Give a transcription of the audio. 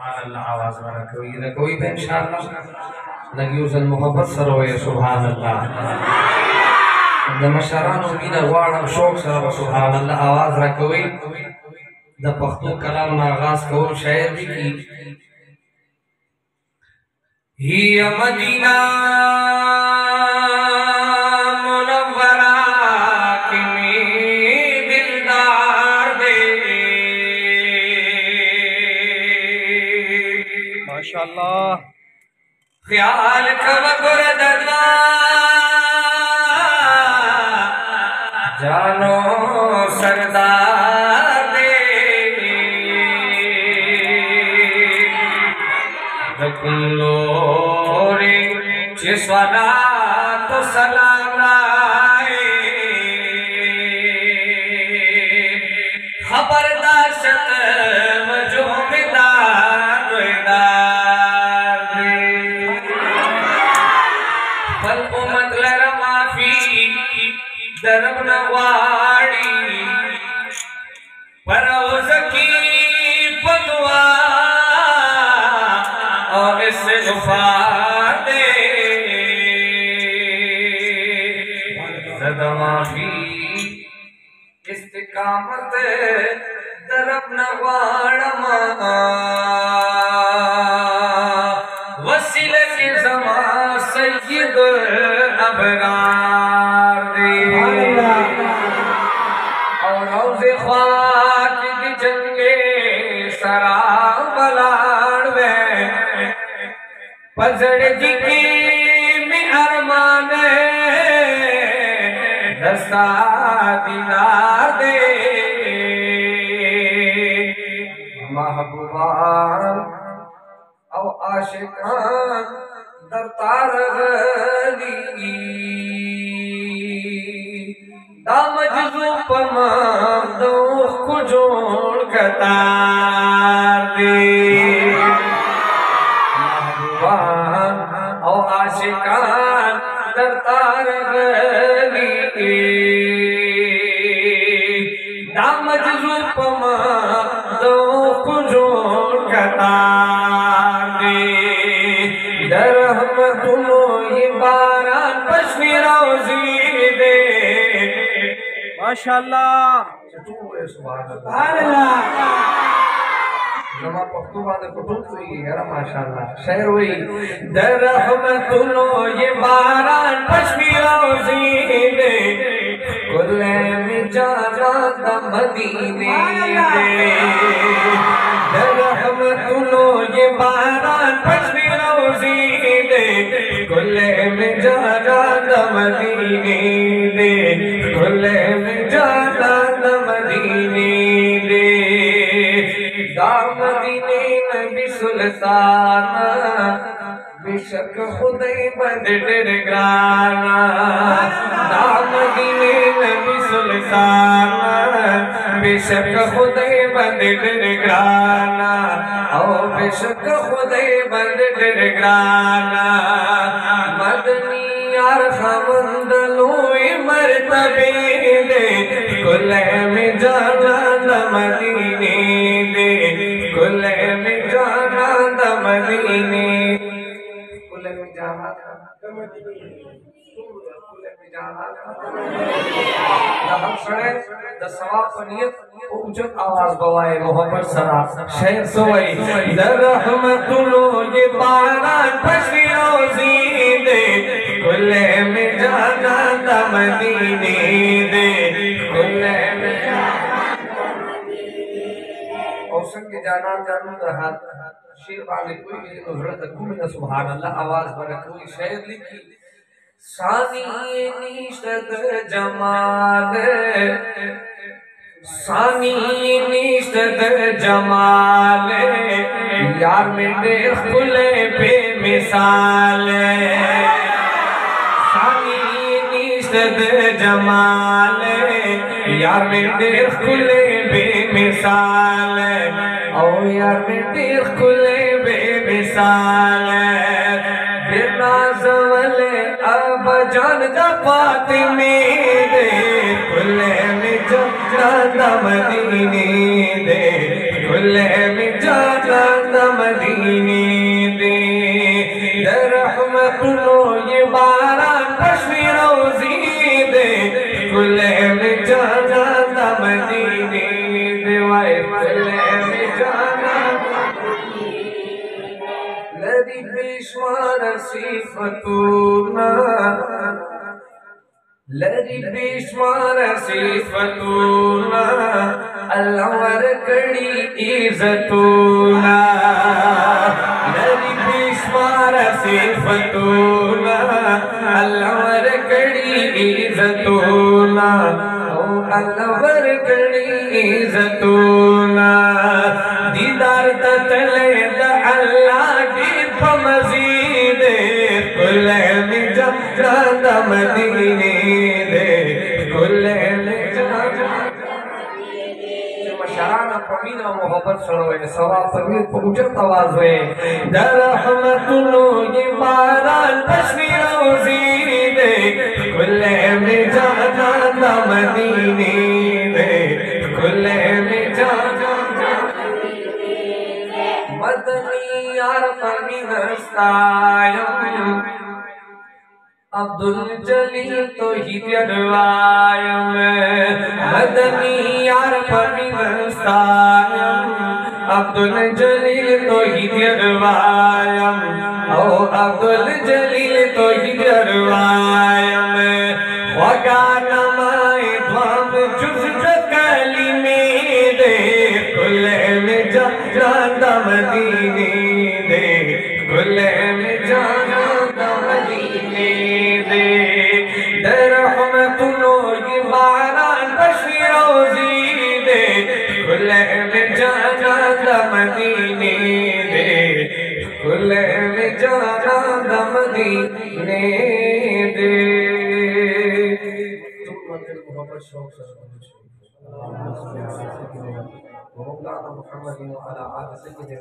अल्लाह आवाज वाला कोई ना कोई भी इंशाअल्लाह लगी उसन मोहब्बत सरोए सुभान अल्लाह दमशरान उमीना वाड़ा शौक सर सुभान अल्लाह आवाज रखोई द पख्तो कलाम ना आगाज को शायर भी की ही मदीना मुनव्वरा की दिलदार दे माशाअल्लाह ख्याल खबर दला जानो सरदार दे दकुलोरे चिस्वाला तो सलाम लाए खबरदाशत मजो मिदार रोदार दे फल उमत लर माफी दरब नवाड़ी परोज की पदवा और इस्तिग़फ़ार दे सदमाफी इस्तिकामत दरब नवाड़मा वसीले के ज़मा सय्यद अबरार और रोज़े ख्वाक की जंगे सरा बलाड़ में पजड़ जी की में अरमान दस्ता दीदार दे महबूबान और आशिकान दरतार गली दामजू पमाम दो को जोड़ कतार दे महबूबान और आशिकान दरतार गली दामजू पमाम दो को जोड़ कतार दे दरहमतुलो ये बारान पश्मी रोज़ी दे माशाअल्लाह सुभान अल्लाह नमा पख्तो वाले कुटुंब तो ये है माशाअल्लाह शेर हुई दरहमतुलो ये बारान पश्मी रोज़ी दे कुल्ले में जाना द मदीने दे दरहमतुलो ये बारान पश्मी रोज़ी दे कुल्ले में जाना द मदीने दे कुल्ले में जाना द मदीने दे दामदीने नबी सुल्तान बेशक खुदे बंद डरगाना दामदीने नबी सुल्तान बेशक खुदे बंद डरगाना ओ बेशक खुदे बंद डरगाना मदनी यार खमंद लोए मरतबे दे कुल्ले में जाना द मदीने दे कुल्ले में जाना द मदीने कुल्ले में जाना द मदीने कुल्ले में जाना हम सड़े द सवाब को नियत उजत आवाज बवाए मोहब्बत सरा शेर सोई दरहमतुलो ये बारान पश्मी रोज़ी दे कुल्ले में जाना द मदीने दे कुल्ले में और संग जाना जानू रहा शेर वाले कोई मेरी नजरत कुल सुभान अल्लाह आवाज बड़ा कोई शेर लिखी सानी निश्तद जमाल सानी निश्तद जमाल यार मेरे खुले पे मिसाल सानी निश्तद जमाल यार मेरे खुले पे मिसाल ओ यार मेरे खुले पे मिसाल बिना ज़वले अब जान द फातिमे दे खुले में जाना द मदीने दे खुले में जाना द मदीने दे, रहमतुलो ये बारान पश्वी रोजी दे, खुले में जाना दा मदीने दे, वाए खुले में जाना लदी बेशुमार सिफतूना, लदी बेशुमार सिफतूना, अल्लाह वर कड़ी इज्जतूना, लदी बेशुमार सिफतूना, अल्लाह वर कड़ी इज्जतूना, अल्लाह वर कड़ी इज्जतूना, दीदार तले अल्लाह की मजीद, खुले में जाना मदीने दे, खुले में जाना शराना पमीना मोहब्बत सुनोए सवा पमीर पहुंचत आवाज में रहमतुलो ये बारान पश्वी रोजी दे, खुले में जाना मदीने दे, खुले में जाना मदनी यार पमीनस्तायम, अब्दुल जलील तो हिदरवायम, मदनी यार पमीनस्तायम, अब्दुल जलील तो हिदरवायम, ओ अब्दुल जलील तो हिदरवायम, वगा नमाए ध्वम जुज जकली में दे, खुले में जाना मदीने दे, खुले में जाना मदीने दे, रहमतुलो ये बारान पश्वी रोजी दे, खुले में जाना मदीने दे, खुले में जाना मदीने दे। मोहब्बत शौक से मौलाना मुहम्मद व अला आलिहि